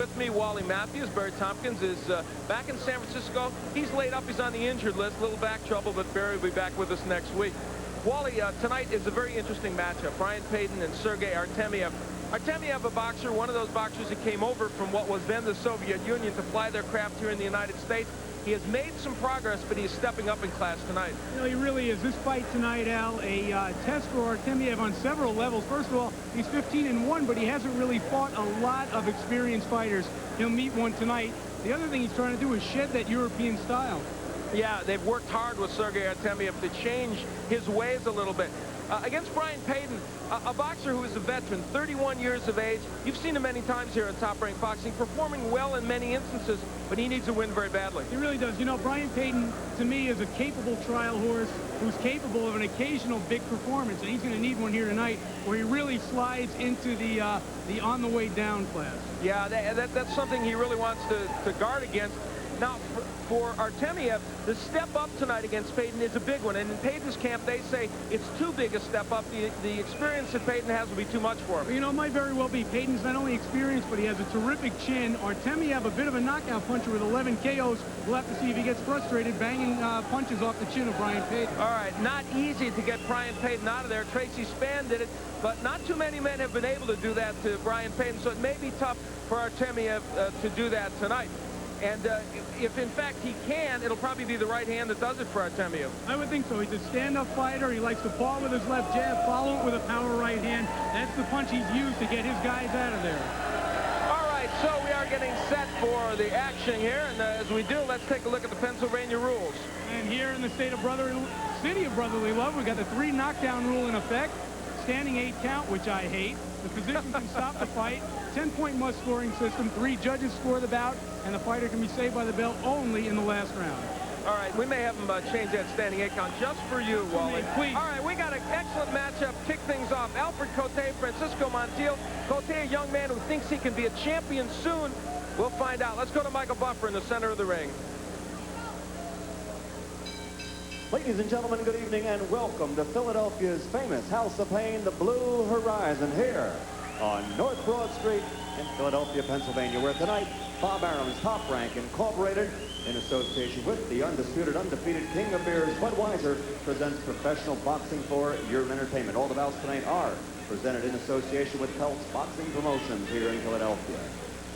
With me, Wally Matthews. Barry Tompkins is back in San Francisco. He's laid up. He's on the injured list. A little back trouble, but Barry will be back with us next week. Wally, tonight is a very interesting matchup. Brian Payton and Sergei Artemiev. Artemiev, a boxer, one of those boxers that came over from what was then the Soviet Union to fly their craft here in the United States. He has made some progress, but he's stepping up in class tonight. You know, he really is. This fight tonight, Al, a test for Artemiev on several levels. First of all, he's 15-1, but he hasn't really fought a lot of experienced fighters. He'll meet one tonight. The other thing he's trying to do is shed that European style. Yeah, they've worked hard with Sergei Artemiev to change his ways a little bit. Against Brian Payton, a boxer who is a veteran, 31 years of age. You've seen him many times here in Top Rank Boxing, performing well in many instances, but he needs to win very badly. He really does. You know, Brian Payton, to me, is a capable trial horse who's capable of an occasional big performance, and he's going to need one here tonight where he really slides into the on-the-way-down class. Yeah, that's something he really wants to guard against. Now, for Artemiev, the step up tonight against Payton is a big one. And in Payton's camp, they say it's too big a step up. The experience that Payton has will be too much for him. Well, you know, it might very well be. Payton's not only experienced, but he has a terrific chin. Artemiev, a bit of a knockout puncher with 11 KOs. We'll have to see if he gets frustrated banging punches off the chin of Brian Payton. All right, not easy to get Brian Payton out of there. Tracy Spann did it, but not too many men have been able to do that to Brian Payton, so it may be tough for Artemiev to do that tonight. And if, in fact, he can, it'll probably be the right hand that does it for Artemiev. I would think so. He's a stand-up fighter. He likes to paw with his left jab, follow it with a power right hand. That's the punch he's used to get his guys out of there. All right, so we are getting set for the action here. And as we do, let's take a look at the Pennsylvania rules. And here in the city of brotherly love, we've got the 3 knockdown rule in effect. Standing 8 count, which I hate. The physician can stop the fight. 10-point must-scoring system. 3 judges score the bout, and the fighter can be saved by the bell only in the last round. All right, we may have him change that standing 8 count just for you, Wally. Please. All right, we got an excellent matchup. Kick things off. Alfred Kotey, Francisco Montiel. Kotey, a young man who thinks he can be a champion soon. We'll find out. Let's go to Michael Buffer in the center of the ring. Ladies and gentlemen, good evening and welcome to Philadelphia's famous House of Pain, the Blue Horizon, here on North Broad Street in Philadelphia, Pennsylvania, where tonight Bob Arum's Top Rank Incorporated, in association with the undisputed, undefeated King of Beers, Budweiser, presents professional boxing for your entertainment. All the bouts tonight are presented in association with Peltz Boxing Promotions here in Philadelphia.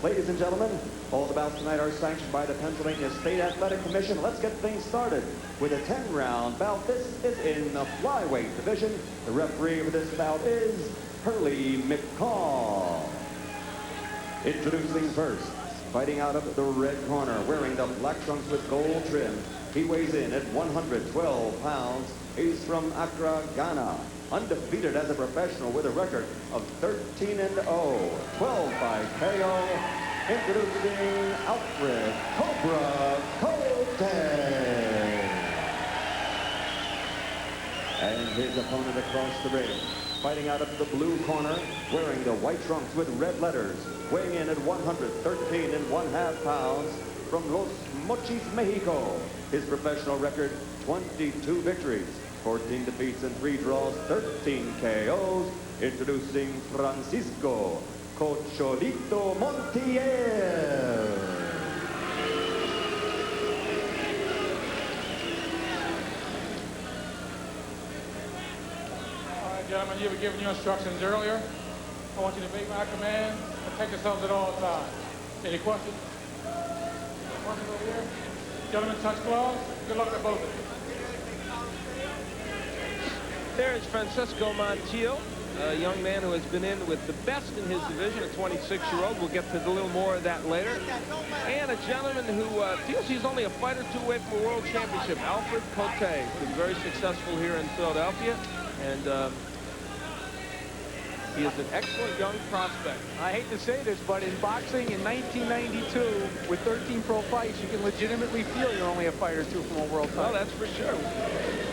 Ladies and gentlemen, all the bouts tonight are sanctioned by the Pennsylvania State Athletic Commission. Let's get things started with a 10-round bout. This is in the flyweight division. The referee for this bout is Hurley McCall. Introducing first, fighting out of the red corner, wearing the black trunks with gold trim. He weighs in at 112 pounds. He's from Accra, Ghana. Undefeated as a professional with a record of 13-0, 12 by KO. Introducing Alfred Kotey. And his opponent across the ring, fighting out of the blue corner, wearing the white trunks with red letters, weighing in at 113.5 pounds, from Los Mochis, Mexico. His professional record, 22 victories, 14 defeats and 3 draws, 13 KOs. Introducing Francisco Cocholito Montiel. All right, gentlemen, you were given your instructions earlier. I want you to obey my command and protect yourselves at all times. Any questions? Questions over here? Gentlemen, touch gloves. Good luck to both of you. There's Francisco Montiel, a young man who has been in with the best in his division, a 26-year-old. We'll get to a little more of that later. And a gentleman who feels he's only a fight or 2 away from a world championship, Alfred Kotey, who's very successful here in Philadelphia. And he is an excellent young prospect. I hate to say this, but in boxing in 1992, with 13 pro fights, you can legitimately feel you're only a fight or 2 from a world title. Well, that's for sure.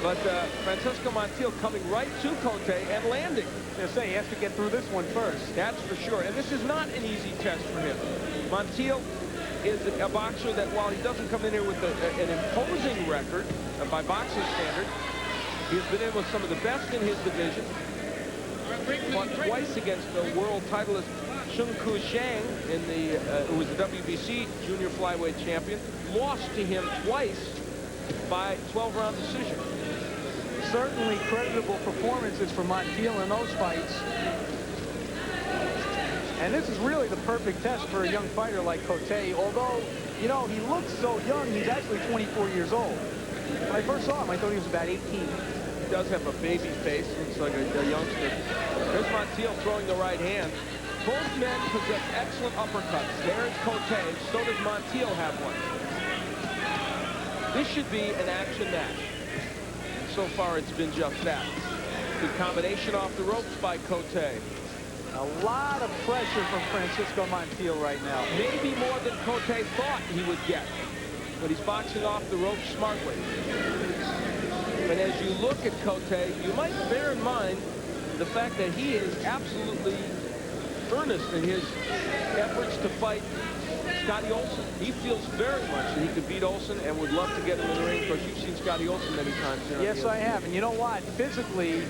But Francisco Montiel coming right to Kotey and landing. They say he has to get through this one first. That's for sure. And this is not an easy test for him. Montiel is a boxer that, while he doesn't come in here with an imposing record by boxing standards, he's been in with some of the best in his division. fought twice against the world titleist Shun Ku Shang, who was the WBC junior flyweight champion. Lost to him twice by 12-round decision. Certainly creditable performances for Montiel in those fights. And this is really the perfect test for a young fighter like Kotey. Although, you know, he looks so young, he's actually 24 years old. When I first saw him, I thought he was about 18. He does have a baby face, looks like a youngster. There's Montiel throwing the right hand. Both men possess excellent uppercuts. There's Kotey, so does Montiel have one. This should be an action match. And so far, it's been just that. Good combination off the ropes by Kotey. A lot of pressure from Francisco Montiel right now. Maybe more than Kotey thought he would get. But he's boxing off the ropes smartly. But as you look at Kotey, you might bear in mind the fact that he is absolutely earnest in his efforts to fight Scotty Olsen. He feels very much that he could beat Olsen and would love to get him in the ring. Of course, you've seen Scotty Olsen many times here. Yes, I have. And you know what? Physically,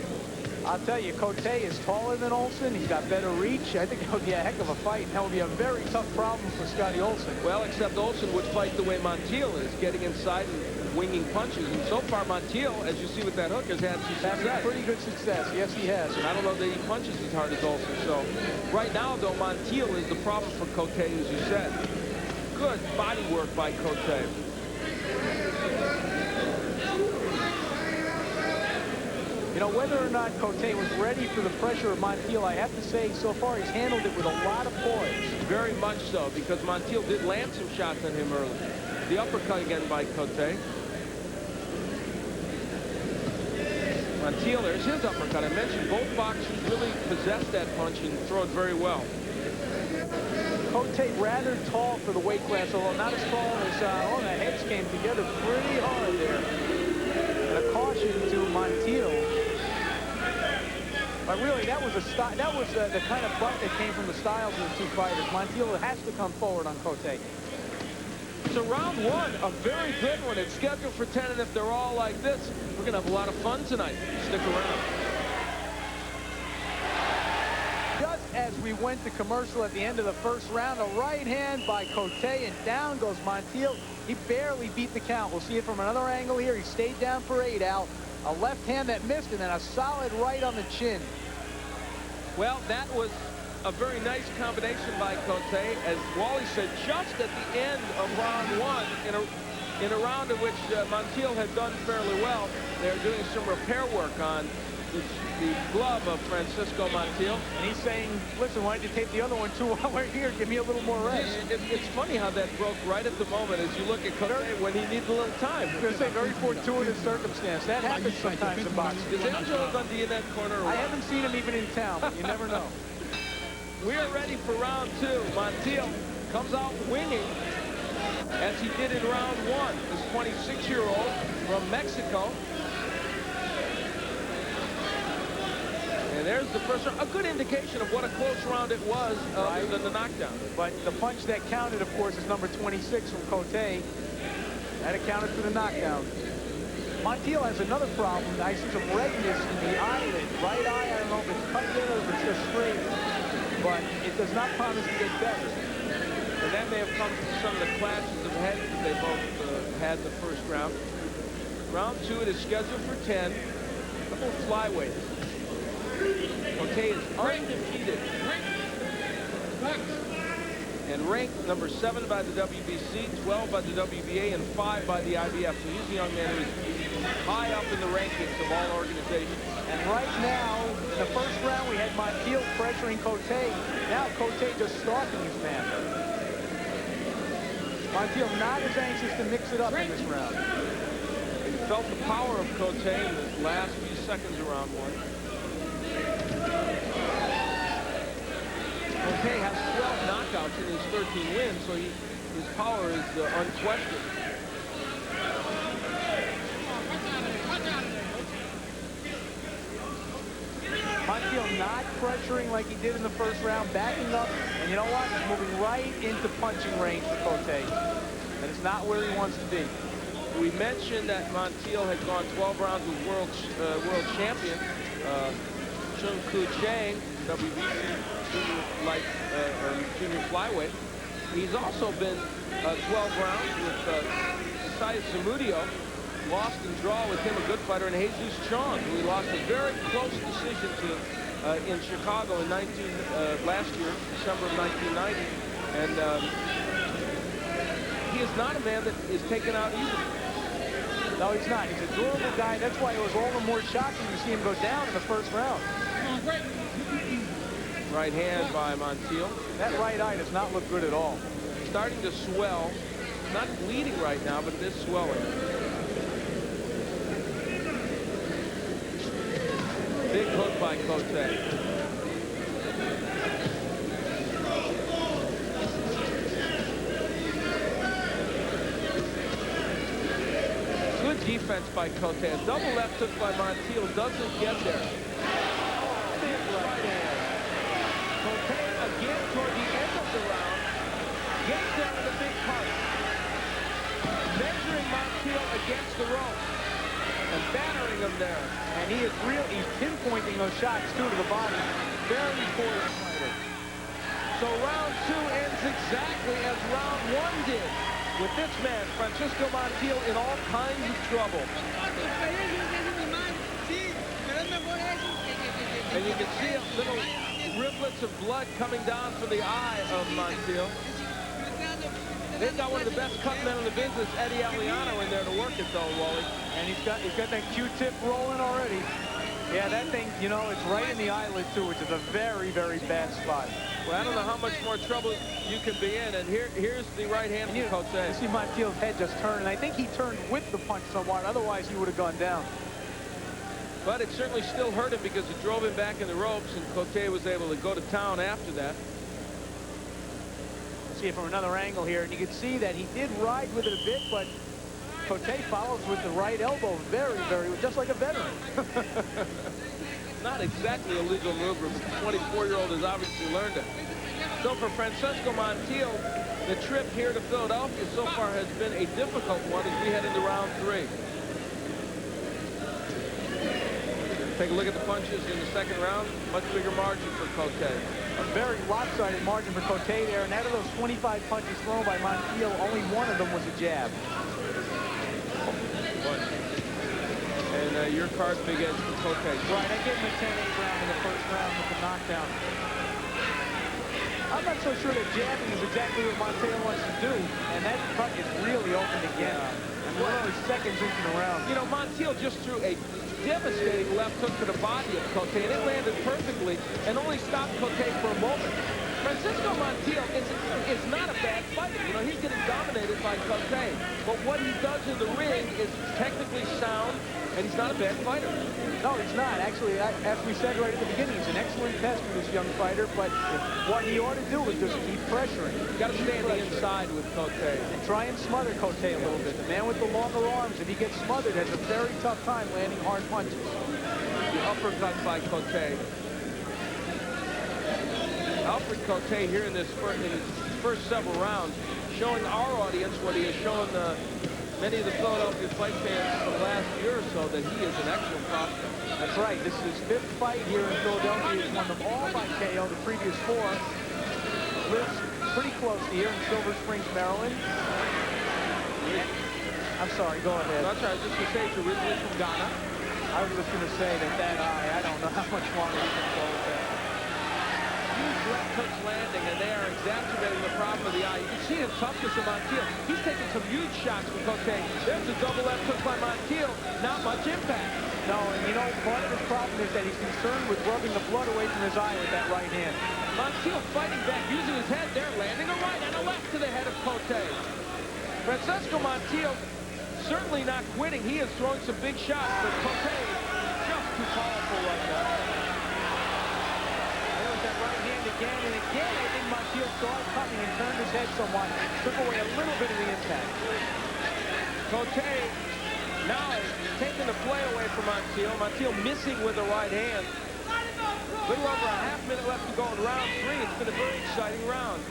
I'll tell you, Kotey is taller than Olsen. He's got better reach. I think that would be a heck of a fight. And that would be a very tough problem for Scotty Olsen. Well, except Olsen would fight the way Montiel is, getting inside and winging punches. And so far, Montiel, as you see with that hook, has had some success. Having pretty good success. Yes, he has. And I don't know that he punches as hard as Olsen. So right now, though, Montiel is the problem for Kotey, as you said. Good body work by Kotey. You know, whether or not Kotey was ready for the pressure of Montiel, I have to say, so far he's handled it with a lot of poise. Very much so, because Montiel did land some shots on him early. The uppercut again by Kotey. Montiel, there's his uppercut. I mentioned both boxers really possess that punch and throw it very well. Kotey rather tall for the weight class, although not as tall as, the heads came together pretty hard there. And a caution to Montiel. But really, that was the kind of butt that came from the styles of the two fighters. Montiel has to come forward on Kotey. So round one, a very good one. It's scheduled for 10, and if they're all like this, we're going to have a lot of fun tonight. Stick around. Just as we went to commercial at the end of the first round, a right hand by Kotey, and down goes Montiel. He barely beat the count. We'll see it from another angle here. He stayed down for 8 out. A left hand that missed, and then a solid right on the chin. Well, that was a very nice combination by Kotey. As Wally said, just at the end of round one, in a round in which Montiel had done fairly well, they're doing some repair work on the glove of Francisco Montiel. And he's saying, listen, why don't you take the other one too while we're here? Give me a little more rest. It's funny how that broke right at the moment as you look at Kotey when he needed a little time. I was going to say, very fortuitous circumstance. That happens sometimes in boxing. Is Angelo Dundee in that corner? I haven't seen him even in town, but you never know. We are ready for round two. Montiel comes out winging, as he did in round one. This 26-year-old from Mexico. And there's the first round. A good indication of what a close round it was other than the knockdown. But the punch that counted, of course, is number 26 from Kotey. That accounted for the knockdown. Montiel has another problem. I see some redness in the eyelid. Right eye, I don't know if it's cut in or if it's just straight. But it does not promise to get better. And that may have come from some of the clashes of heads that they both had in the first round. Round two, it is scheduled for 10. Couple of flyweights. Kotey is undefeated. And ranked number 7 by the WBC, 12 by the WBA, and 5 by the IBF. So he's a young man who is high up in the rankings of all organizations. And right now, in the first round, we had Montiel pressuring Kotey. Now Kotey just stalking his man. Montiel not as anxious to mix it up in this round. He felt the power of Kotey in the last few seconds of round one. Kotey has 12 knockouts in his 13 wins, so his power is unquestioned. Montiel not pressuring like he did in the first round, backing up, and you know what? He's moving right into punching range for Kotey. And it's not where he wants to be. We mentioned that Montiel had gone 12 rounds with world champion Chung Koo Chang, WBC junior light or junior flyweight. He's also been 12 rounds with Isaiah Zamudio. Lost and draw with him, a good fighter, and Jesus Chong, who he lost a very close decision to in Chicago in last year, December of 1990. And he is not a man that is taken out easily. No, he's not. He's a durable guy. That's why it was all the more shocking to see him go down in the first round. Right hand by Montiel. That right eye does not look good at all. Starting to swell. Not bleeding right now, but it is swelling. Big hook by Kotey. Good defense by Kotey. A double left hook by Montiel doesn't get there. Big right hand. Kotey again toward the end of the round. Gets there with a big punch. Measuring Montiel against the rope. And battering him there. And he's pinpointing those shots, too, to the body. Very poised fighter. So round 2 ends exactly as round 1 did. With this man, Francisco Montiel, in all kinds of trouble. And you can see little riblets of blood coming down from the eye of Montiel. They've got one of the best cut men in the business, Eddie Aliano, in there to work it, though, Wally. And he's got that Q-tip rolling already. Yeah, that thing, you know, it's right in the eyelid, too, which is a very, very bad spot. Well, I don't know how much more trouble you can be in. And here's the right hand from Kotey. You see Montiel's head just turn, and I think he turned with the punch somewhat. Otherwise, he would have gone down. But it certainly still hurt him because it drove him back in the ropes, and Kotey was able to go to town after that. See it from another angle here, and you can see that he did ride with it a bit, but Kotey follows with the right elbow very, just like a veteran. Not exactly a legal maneuver, but the 24-year-old has obviously learned it. So for Francisco Montiel, the trip here to Philadelphia so far has been a difficult one as we head into round 3. Take a look at the punches in the second round. Much bigger margin for Kotey. A very lopsided margin for Kotey there, and out of those 25 punches thrown by Montiel, only one of them was a jab. And your card begins for Kotey. Right, I gave him a 10-8 round in the first round with the knockdown. I'm not so sure that jabbing is exactly what Montiel wants to do, and that cut is really open again. And we're only seconds into the round. You know, Montiel just threw a devastating left hook to the body of Kotey, and it landed perfectly and only stopped Kotey for a moment. Francisco Montiel is not a bad fighter. You know, he's getting dominated by Kotey. But what he does in the ring is technically sound, and he's not a bad fighter. No, he's not. Actually, as we said right at the beginning, he's an excellent test for this young fighter, but what he ought to do is just keep pressuring. You've got to stay on the inside with Kotey. And try and smother Kotey a little bit. The man with the longer arms, if he gets smothered, has a very tough time landing hard punches. The uppercut by Kotey. Alfred Kotey here in his first several rounds, showing our audience what he has shown many of the Philadelphia fight fans for the last year or so, that he is an excellent prospect. That's right. This is his 5th fight here in Philadelphia. He's won them all by KO, the previous 4. Lives pretty close here in Silver Springs, Maryland. I'm sorry, go ahead. That's right. I was just going to say he's originally from Ghana. I was just going to say that eye, I don't know how much longer he can go with that. Huge left hooks landing, and they are exacerbating the problem of the eye. You can see the toughness of Montiel. He's taking some huge shots from Kotey. There's a double left hook by Montiel. Not much impact. No, and you know, part of his problem is that he's concerned with rubbing the blood away from his eye with that right hand. Montiel fighting back, using his head there, landing a right and a left to the head of Kotey. Francisco Montiel certainly not quitting. He is throwing some big shots, but Kotey just too powerful right now. There's that right hand again, and again, I think Montiel saw it coming and turned his head somewhat, took away a little bit of the impact. Kotey now taking the play away from Montiel. Montiel missing with the right hand. A little over a half minute left to go in round 3. It's been a very exciting round.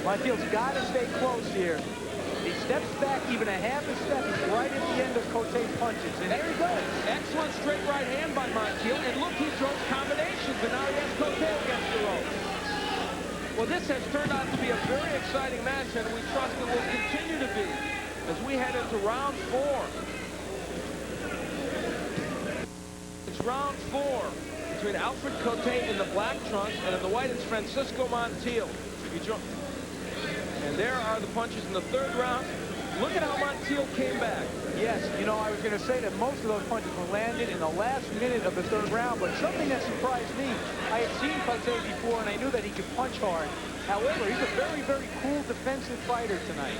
Montiel's got to stay close here. He's steps back even a half a step right at the end of Kotey's punches. And there he goes. Excellent straight right hand by Montiel. And look, he throws combinations, and now he has Kotey against the ropes. Well, this has turned out to be a very exciting match, and we trust it will continue to be as we head into round 4. It's round 4 between Alfred Kotey in the black trunks, and in the white it's Francisco Montiel. And there are the punches in the 3rd round. Look at how Montiel came back. Yes, you know, I was going to say that most of those punches were landed in the last minute of the 3rd round, but something that surprised me, I had seen Kotey before, and I knew that he could punch hard. However, he's a very, very cool defensive fighter tonight.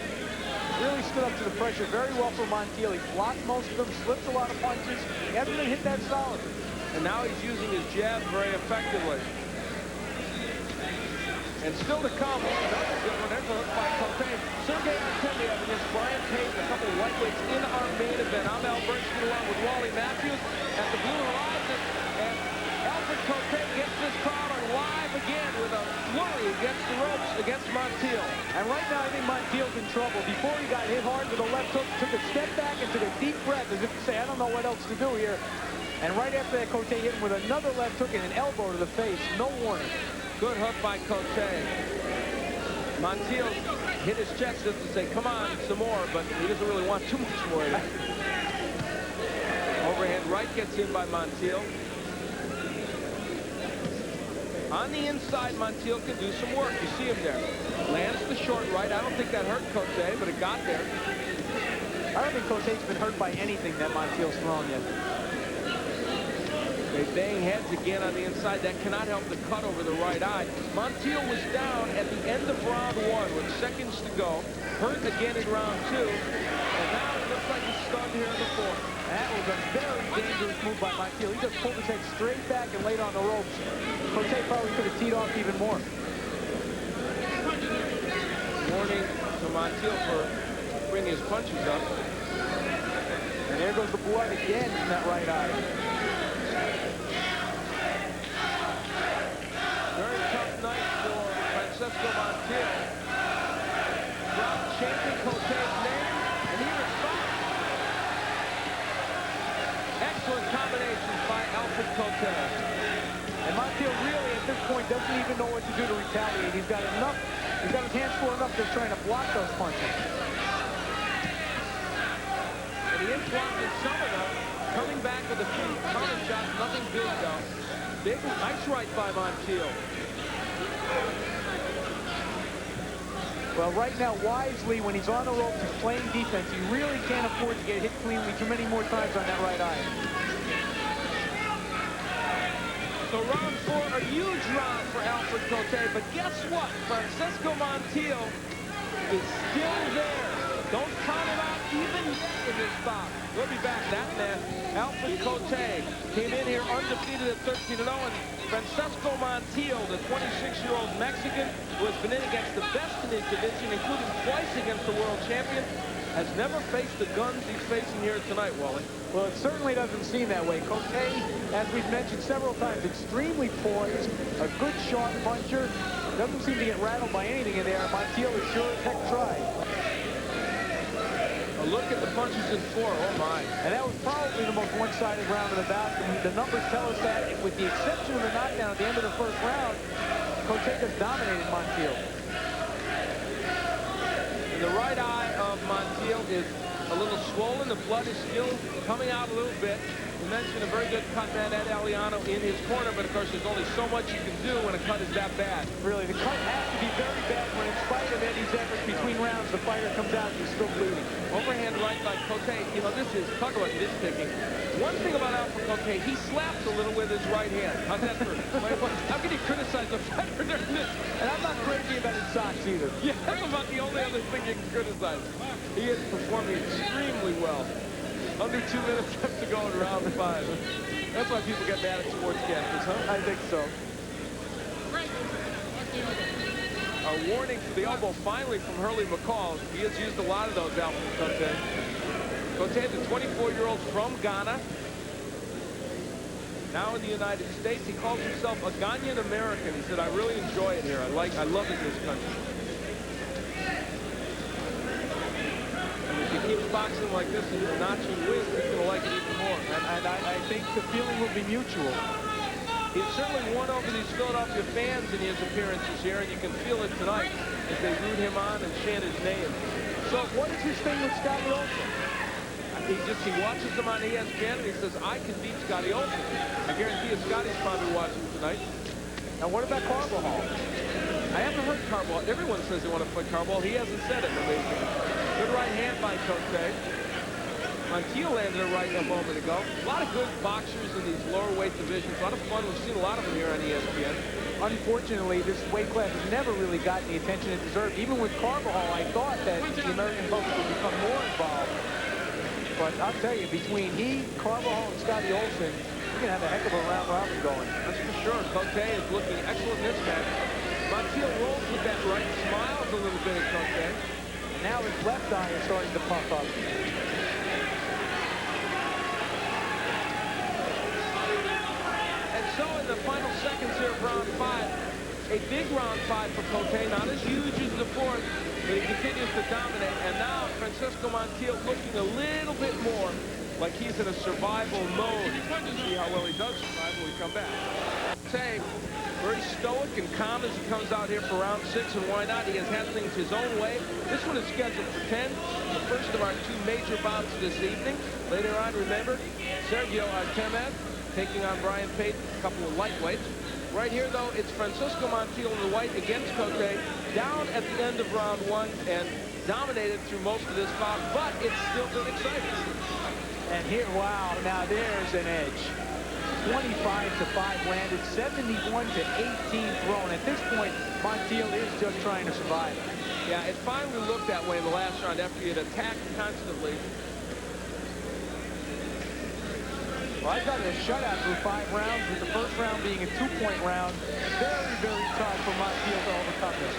Really stood up to the pressure very well for Montiel. He blocked most of them, slipped a lot of punches. He hasn't been hit that solid. And now he's using his jab very effectively. And still to come, another good one. There's a hook by Kotey. Sergey Artemiev against Brian Payton, a couple of lightweights in our main event. I'm Al Bernstein along with Wally Matthews at the Blue Horizon. And Alfred Kotey gets this crowd on live again with a flurry against the ropes against Montiel. And right now, I think Montiel's in trouble. Before he got hit hard with a left hook, took a step back and took a deep breath as if to say, I don't know what else to do here. And right after that, Kotey hit him with another left hook and an elbow to the face. No warning. Good hook by Kotey. Montiel hit his chest just to say, come on, some more, but he doesn't really want too much more. Overhand right gets in by Montiel. On the inside, Montiel can do some work. You see him there. Lands the short right. I don't think that hurt Kotey, but it got there. I don't think Kotey's been hurt by anything that Montiel's thrown yet. They bang heads again on the inside. That cannot help the cut over the right eye. Montiel was down at the end of round 1 with seconds to go. Hurt again in round 2. And now it looks like he's stunned here in the 4th. That was a very dangerous move by Montiel. He just pulled his head straight back and laid on the ropes. Kotey probably could have teed off even more. Warning to Montiel for bringing his punches up. And there goes the blood again in that right eye. Very tough night for Francisco Montiel. Crowd chanting Kotey's name, and he responds. Excellent combinations by Alfred Kotey. And Montiel really, at this point, doesn't even know what to do to retaliate. He's got enough. He's got his hands full enough just trying to block those punches. And he is blocking some of them. Coming back with a few counter shots. Nothing big, though. Big, nice right by Montiel. Well, right now, wisely, when he's on the ropes, he's playing defense. He really can't afford to get hit cleanly too many more times on that right eye. So round 4, a huge round for Alfred Kotey. But guess what? Francisco Montiel is still there. Don't count him out even yet in this bout. We'll be back. That man, Alfred Kotey, came in here undefeated at 13-0. And Francisco Montiel, the 26-year-old Mexican who has been in against the best in his division, including twice against the world champion, has never faced the guns he's facing here tonight, Wally. Well, it certainly doesn't seem that way. Kotey, as we've mentioned several times, extremely poised, a good sharp puncher. Doesn't seem to get rattled by anything in there. Montiel is sure as heck tried. A look at the punches in 4. Oh, my. And that was probably the most one-sided round of the bout. The numbers tell us that, with the exception of the knockdown at the end of the 1st round, Kotey just dominated Montiel. And the right eye of Montiel is a little swollen. The blood is still coming out a little bit. You mentioned a very good cut man, Ed Aliano, in his corner, but of course there's only so much you can do when a cut is that bad. Really, the cut has to be very bad when, in spite of Eddie's efforts between rounds, the fighter comes out and he's still bleeding. Overhand right by Kotey. You know, this is, talk about nitpicking. One thing about Alfred Kotey, he slaps a little with his right hand. How's that for? How can you criticize a fighter during this? And I'm not crazy about his socks either. Yeah, that's about the only other thing you can criticize. He is performing extremely well. Under 2 minutes left to go in round 5. That's why people get mad at sportscasters, huh? I think so. A warning to the elbow finally from Hurley McCall. He has used a lot of those, Alfred Kotey. Kotey, the 24-year-old from Ghana. Now in the United States. He calls himself a Ghanaian American. He said, I really enjoy it here. I love it in this country. keeps boxing like this and notching wins, he's going to like it even more. And I think the feeling will be mutual. He's certainly won over these Philadelphia fans in his appearances here, and you can feel it tonight as they root him on and chant his name. So what is his thing with Scotty Olsen? He watches him on ESPN, and he says, I can beat Scotty Olsen. I guarantee you Scotty's probably watching tonight. Now, what about Carbajal? I haven't heard Carbajal. Everyone says they want to fight Carbajal. He hasn't said it, amazingly. Good right hand by Kotey. Montiel landed a right a moment ago. A lot of good boxers in these lower weight divisions. A lot of fun. We've seen a lot of them here on ESPN. Unfortunately, this weight class has never really gotten the attention it deserved. Even with Carbajal, I thought that the American public would become more involved. But I'll tell you, between he, Carbajal, and Scotty Olsen, we're going to have a heck of a round robin going. That's for sure. Kotey is looking excellent in this match. Montiel rolls with that right, smiles a little bit at Kotey. And now his left eye is starting to puff up. And so in the final seconds here of round 5, a big round 5 for Kotey, not as huge as the fourth, but he continues to dominate. And now Francisco Montiel looking a little bit more like he's in a survival mode. We'll see how well he does survive when we come back. Kotey, very stoic and calm as he comes out here for round 6, and why not? He has had things his own way. This one is scheduled for 10, the first of our 2 major bouts this evening. Later on, remember, Sergio Artemis taking on Brian Payton, a couple of lightweights. Right here, though, it's Francisco Montiel in the white against Kotey, down at the end of round 1 and dominated through most of this bout, but it's still been exciting. And here, wow, now there's an edge. 25-5 landed, 71-18 thrown. At this point, Montiel is just trying to survive. Yeah, it finally looked that way in the last round after he had attacked constantly. Well, I got a shutout through 5 rounds, with the first round being a 2-point round. Very, very tough for Montiel to overcome this.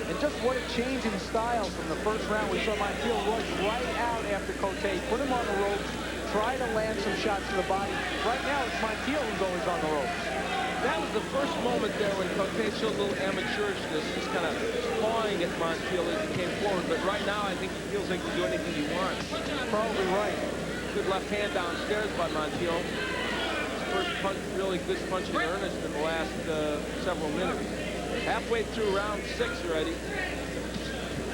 And just what a change in style from the first round. We saw Montiel rush right out after Kotey, put him on the ropes, try to land some shots to the body. Right now, it's Montiel who's always on the ropes. That was the first moment there when Kotey showed a little amateurishness, just kind of pawing at Montiel as he came forward. But right now, I think he feels like he can do anything he wants. Probably right. Good left hand downstairs by Montiel. His first punch, really good punch in earnest in the last several minutes. Halfway through round 6 already.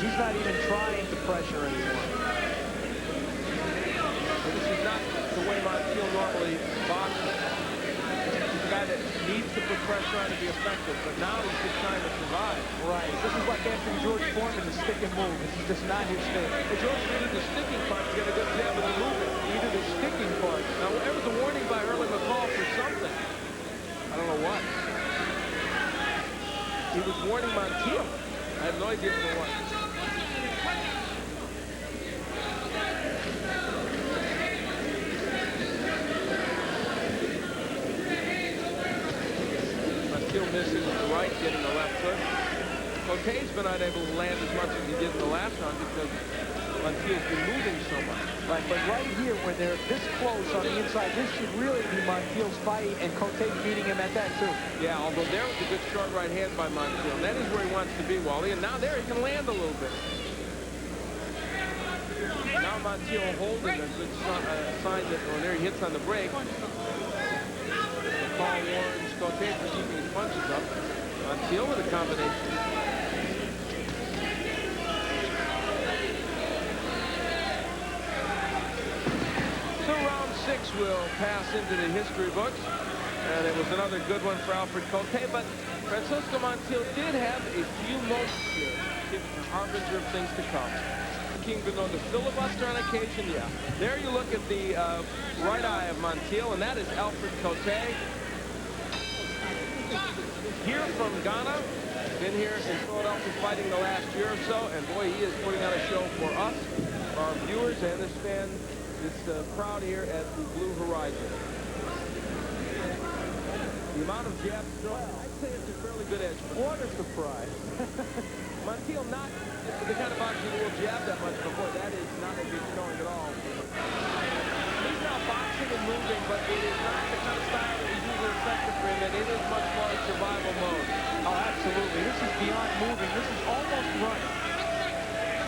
He's not even trying to pressure anymore. This is not the way Montiel normally boxes. He's a guy that needs to put pressure on to be effective, but now he's just trying to survive. Right. This is like asking George Foreman to stick and move. This is just not his thing. But George needed the sticking part to get a good jab of the movement. He needed the sticking part. Now, there was a warning by Early McCall for something. I don't know what. He was warning Montiel. I have no idea for what. Montiel missing with the right, getting the left hook. Kotey's been unable to land as much as he did in the last round because Montiel's been moving so much. Right, but right here, when they're this close on the inside, this should really be Montiel's fight, and Kotey beating him at that, too. Yeah, although there was a good short right hand by Montiel. That is where he wants to be, Wally, and now there he can land a little bit. Now Montiel holding a good sign that, well, there he hits on the break. McCall warns Kotey for keeping his punches up. Montiel with a combination. So round 6 will pass into the history books. And it was another good one for Alfred Kotey, but Francisco Montiel did have a few moments here, giving an harbinger of things to come. King been known to filibuster on occasion, yeah. There you look at the right eye of Montiel, and that is Alfred Kotey. Here from Ghana, been here in Philadelphia fighting the last year or so, and boy, he is putting on a show for us, for our viewers, and this fan, this crowd here at the Blue Horizon. The amount of jabs thrown, I'd say it's a fairly good edge. What a surprise. Montiel not the kind of boxer who will jab that much before. That is not a good showing at all. He's now boxing and moving, but it is not the kind of style that we usually expect pressure for him, and it is much more in survival mode. Oh, absolutely. This is beyond moving. This is almost running.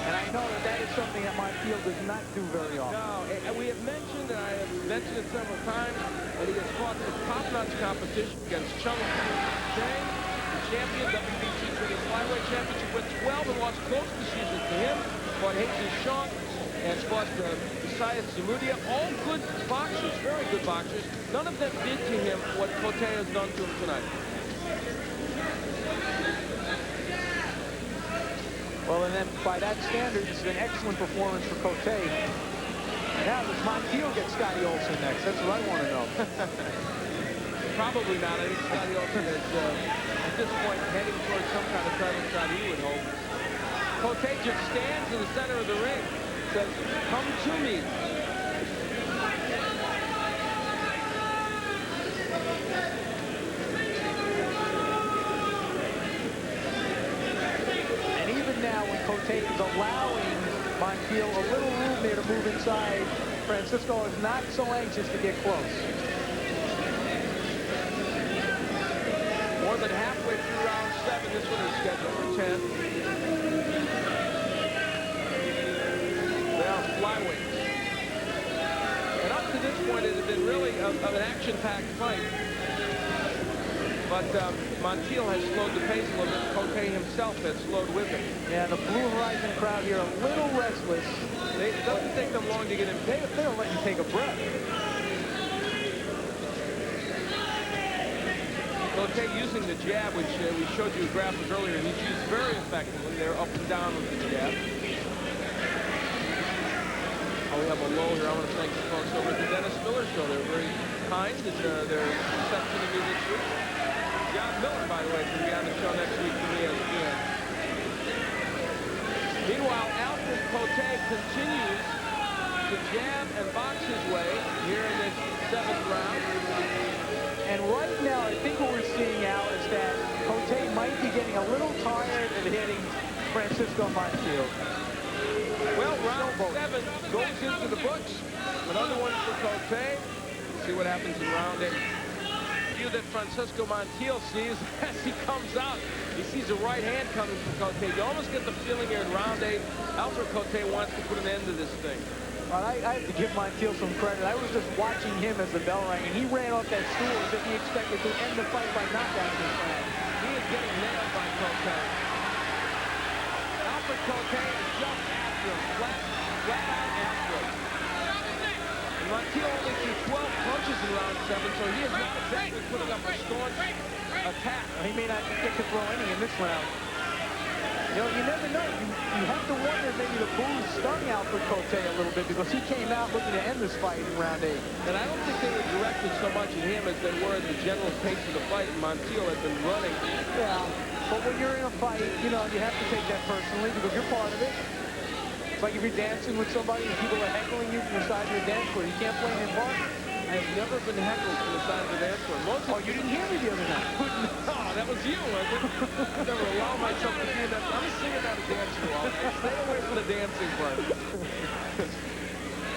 And I know that that is something that Montiel does not do very often. No, and we have mentioned, and I have mentioned it several times, that he has fought some top-notch competition against Chung Chang, the champion, WBC Junior Flyweight Championship, went 12 and lost close decisions to him. Fought Jesus Chong and fought Isaiah Zamudia. All good boxers, very good boxers. None of them did to him what Kotey has done to him tonight. Well, and then by that standard, it's an excellent performance for Kotey. Now, does Montiel get Scotty Olsen next? That's what I want to know. Probably not. I think Scotty Olsen is, at this point, heading towards some kind of title shot, he would hope. Kotey just stands in the center of the ring, says, "Come to me." Now, when Kotey is allowing Montiel a little room there to move inside, Francisco is not so anxious to get close. More than halfway through round 7, this one is scheduled for 10. They are flyweights. And up to this point, it has been really of an action-packed fight. But Montiel has slowed the pace a little bit. Kotey himself has slowed with it. Yeah, the Blue Horizon crowd here a little restless. It doesn't take them long to get in. They don't let you take a breath. Kotey using the jab, which we showed you a graphic earlier, he's used very effectively. They're up and down with the jab. Oh, we have a low here. I want to thank the folks over at the Dennis Miller Show. They're very kind in their reception of me this week. John Miller, by the way, is going to be on the show next week for ESPN. Meanwhile, Alfred Kotey continues to jab and box his way here in this 7th round. And right now, I think what we're seeing, Al, is that Kotey might be getting a little tired of hitting Francisco Montiel. Well, round 7 goes into the books. Another one for Kotey. See what happens in round 8. View that Francisco Montiel sees as he comes out. He sees a right hand coming from Kotey. You almost get the feeling here in round 8, Alfred Kotey wants to put an end to this thing. Well, I have to give Montiel some credit. I was just watching him as the bell rang, and he ran off that stool as if he expected to end the fight by knockdown this round. He is getting nailed by Kotey. Alfred Kotey is just after him, flat out after him. And Montiel only threw 12 punches in round 7, so he is not exactly putting up a staunch attack. He may not get to throw any in this round. You know, you never know. You have to wonder if maybe the boos stung Alfred Kotey a little bit because he came out looking to end this fight in round 8. And I don't think they were directed so much at him as they were at the general pace of the fight. Montiel had been running. Yeah, but when you're in a fight, you know, you have to take that personally because you're part of it. It's like if you're dancing with somebody and people are heckling you from the side of the dance floor. You can't blame your partner. I have never been heckled from the side of the dance floor. Oh, you didn't hear me the other night. No, that was you, wasn't it? I never allow myself to be in that. I'm singing at a dance floor. Stay away from the dancing part.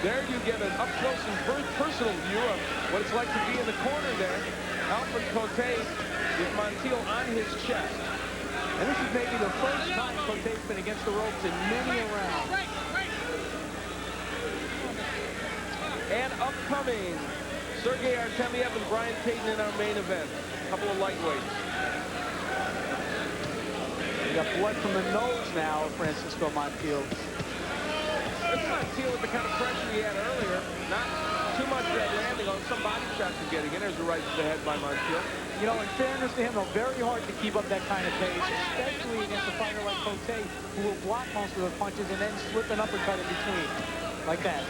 There you get an up-close and personal view of what it's like to be in the corner there. Alfred Kotey with Montiel on his chest. And this is maybe the first time Kotey's been against the ropes in many a round. And upcoming, Sergey Artemiev and Brian Payton in our main event. A couple of lightweights. You got blood from the nose now of Francisco Montiel. Let's not deal with the kind of pressure he had earlier. Not too much of that landing on some body shots are getting in. There's a right to the head by Montiel. You know, in fairness to him, though, very hard to keep up that kind of pace, especially against a fighter like Kotey, who will block most of the punches and then slip an uppercut in between. Like that.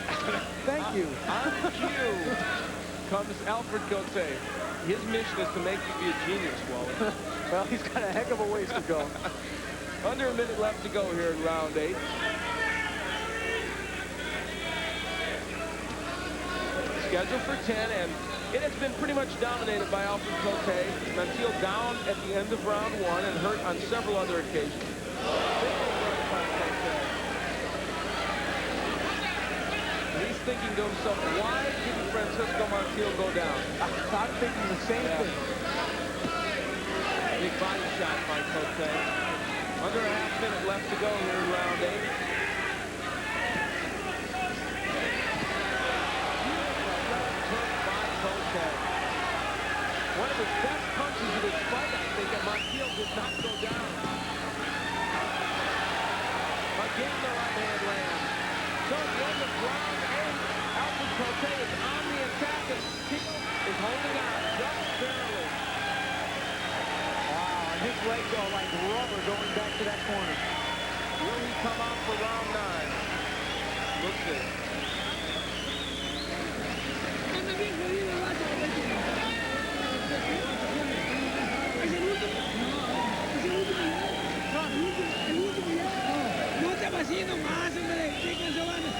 Thank you. On cue comes Alfred Kotey. His mission is to make you be a genius, Wally. Well, he's got a heck of a ways to go. Under a minute left to go here in round 8. Scheduled for 10, and it has been pretty much dominated by Alfred Kotey. Montiel down at the end of round 1 and hurt on several other occasions. He thinking to himself, why didn't Francisco Montiel go down? I'm thinking the same thing. Big body shot by Kotey. Under a half minute left to go here in round 8. By Kotey. One of his best punches of his fight, I think, and Montiel did not go down. Again, the right hand lands. So at the end of round 8, Alfred Kotey is on the attack, and Montiel is holding on just barely. Wow, and his legs are like rubber going back to that corner. Will he come out for round 9? We'll see.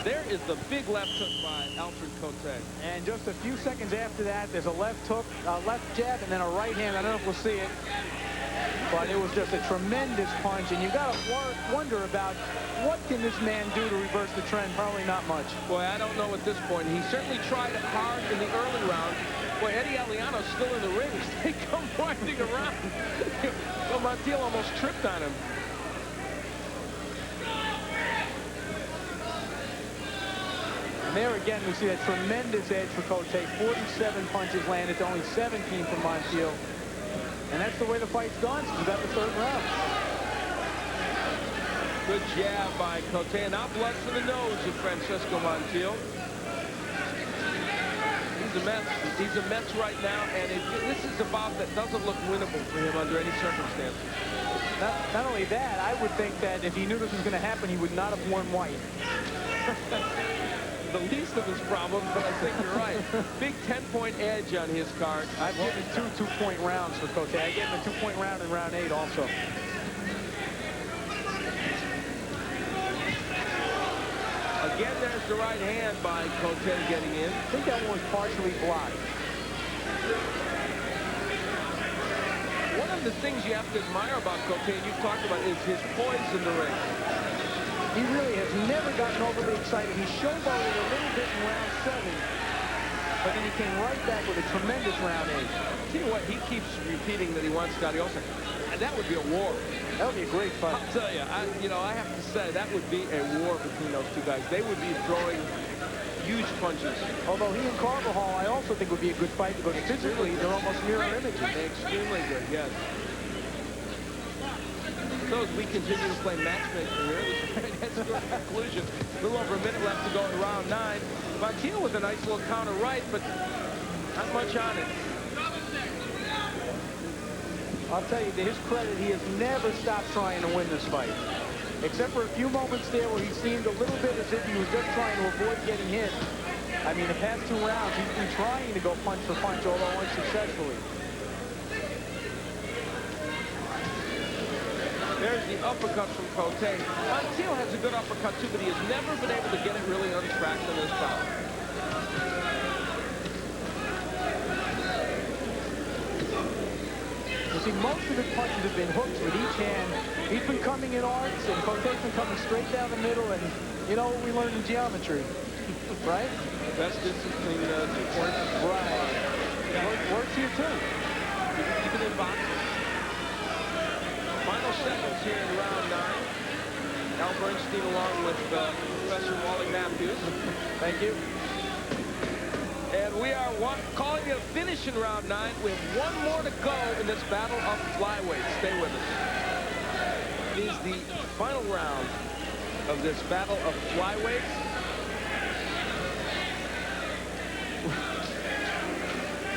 There is the big left hook by Alfred Kotey. And just a few seconds after that, there's a left hook, a left jab, and then a right hand. I don't know if we'll see it, but it was just a tremendous punch. And you got to wonder about what can this man do to reverse the trend? Probably not much. Boy, I don't know at this point. He certainly tried hard in the early round. Boy, Eddie Aliano's still in the ring. They come winding around. Well, Montiel almost tripped on him. And there again, we see that tremendous edge for Kotey. 47 punches landed to only 17 from Montiel. And that's the way the fight's gone since we got the 3rd round. Good jab by Kotey. Now blood for the nose of Francisco Montiel. He's a mess. He's a mess right now, and this is a bout that doesn't look winnable for him under any circumstances. Not only that, I would think that if he knew this was going to happen, he would not have worn white. The least of his problems, but I think you're right. Big 10-point edge on his card. I've given 2 two-point rounds for Kotey. I gave him a 2-point round in round 8 also. Again, there's the right hand by Kotey getting in. I think that one was partially blocked. One of the things you have to admire about Kotey, and you've talked about, is his poise in the ring. He really has never gotten overly excited. He showboated a little bit in round 7, but then he came right back with a tremendous round 8. Tell you what, he keeps repeating that he wants Scotty Olsen. And that would be a war. That would be a great fight. I'll tell you, I have to say, that would be a war between those two guys. They would be throwing huge punches. Although he and Carvajal, I also think would be a good fight because physically they're almost mirror images. Extremely good, yes. So as we continue to play matchmaker here, that's a good conclusion. A little over a minute left to go in round 9. Montiel with a nice little counter right, but not much on it. I'll tell you, to his credit, he has never stopped trying to win this fight. Except for a few moments there where he seemed a little bit as if he was just trying to avoid getting hit. I mean, the past 2 rounds, he's been trying to go punch for punch, although unsuccessfully. There's the uppercut from Kotey. Montiel has a good uppercut, too, but he has never been able to get it really untracked in this bout. You see, most of his punches have been hooks with each hand. He's been coming in arcs, and Kotey's been coming straight down the middle, and you know what we learned in geometry, right? Best distance between 2 points. Right. Works here, too. Even in boxing. Final seconds here in round 9. Al Bernstein along with Professor Wally Matthews. Thank you. And we are calling it a finish in round 9 with 1 more to go in this battle of flyweights. Stay with us. It is the final round of this battle of flyweights.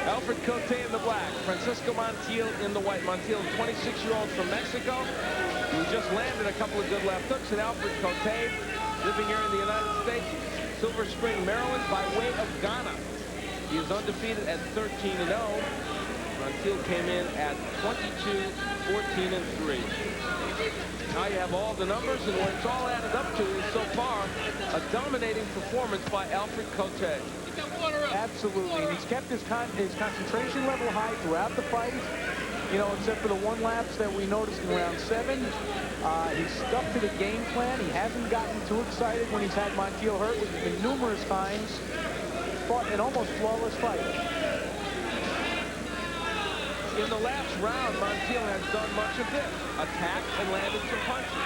Alfred Kotey in the black, Francisco Montiel in the white. Montiel, 26-year-old from Mexico. He just landed a couple of good left hooks, and Alfred Kotey, living here in the United States, Silver Spring, Maryland, by way of Ghana. He is undefeated at 13-0. Montiel came in at 22, 14-3. Now you have all the numbers, and what it's all added up to is so far a dominating performance by Alfred Kotey. Absolutely, and he's kept his concentration level high throughout the fight. You know, except for the one lapse that we noticed in round 7, he's stuck to the game plan. He hasn't gotten too excited when he's had Montiel hurt, which has been numerous times. Fought an almost flawless fight. In the last round, Montiel has done much of this. Attacked and landed some punches.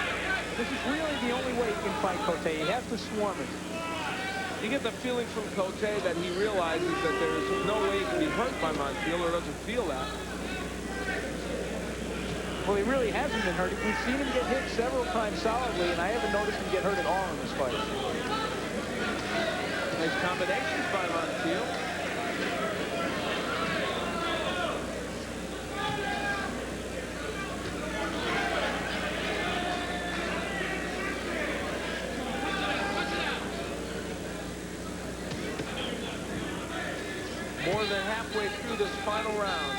This is really the only way he can fight Kotey. He has to swarm it. You get the feeling from Kotey that he realizes that there is no way he can be hurt by Montiel, or doesn't feel that. Well, he really hasn't been hurt. We've seen him get hit several times solidly, and I haven't noticed him get hurt at all in this fight. Nice combinations by Montiel. More than halfway through this final round.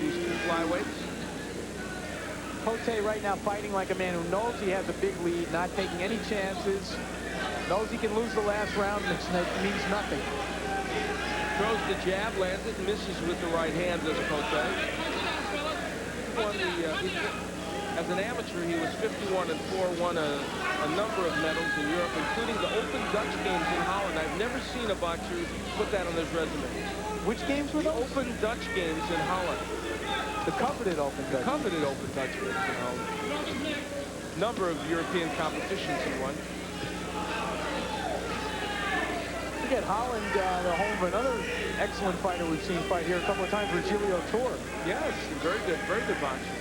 These two flyweights. Kotey right now fighting like a man who knows he has a big lead, not taking any chances. Knows he can lose the last round, and it means nothing. Throws the jab, lands it, misses with the right hand, does Kotey. As an amateur, he was 51-4, won a number of medals in Europe, including the Open Dutch Games in Holland. I've never seen a boxer put that on his resume. Which games were The those? Open Dutch Games in Holland. The coveted Open Dutch. Coveted Open Dutch Games in Holland. Number of European competitions he won. Forget Holland, the home of another excellent fighter we've seen fight here a couple of times, Virgilio Tor. Yes, very good boxer.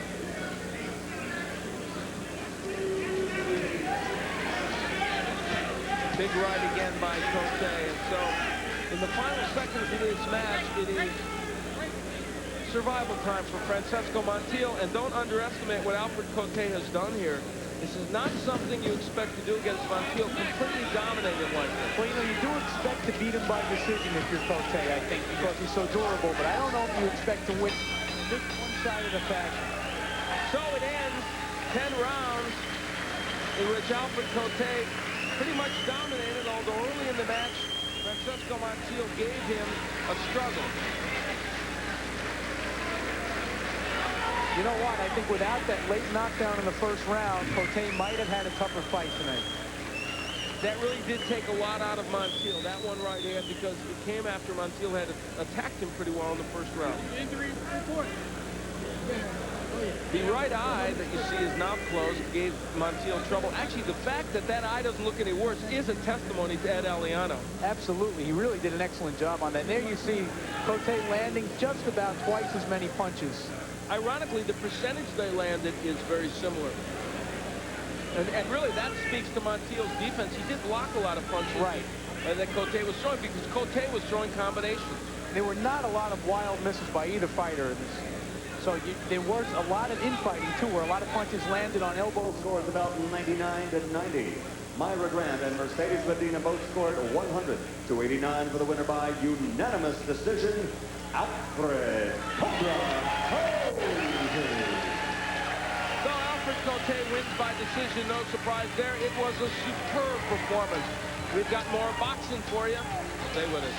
Big right again by Kotey, and so in the final seconds of this match, it is survival time for Francesco Montiel, and don't underestimate what Alfred Kotey has done here. This is not something you expect to do against Montiel, completely dominated like this. Well, you know, you do expect to beat him by decision if you're Kotey, I think, because he's so durable, but I don't know if you expect to win in this one-sided a fashion. So it ends 10 rounds in which Alfred Kotey pretty much dominated, although early in the match, Francesco Montiel gave him a struggle. You know what? I think without that late knockdown in the first round, Kotey might have had a tougher fight tonight. That really did take a lot out of Montiel, that one right hand, because it came after Montiel had attacked him pretty well in the first round. Injury report. The right eye that you see is now closed gave Montiel trouble. Actually, the fact that that eye doesn't look any worse is a testimony to Ed Aliano. Absolutely. He really did an excellent job on that. And there you see Kotey landing just about twice as many punches. Ironically, the percentage they landed is very similar. And really, that speaks to Montiel's defense. He did block a lot of punches. Right. That Kotey was throwing, because Kotey was throwing combinations. There were not a lot of wild misses by either fighter in this. So there was a lot of infighting, too, where a lot of punches landed on elbows. Scores about 99-90. Myra Grant and Mercedes Medina both scored 100-89 for the winner by unanimous decision, Alfred Kotey. So Alfred Kotey wins by decision, no surprise there. It was a superb performance. We've got more boxing for you. Stay with us.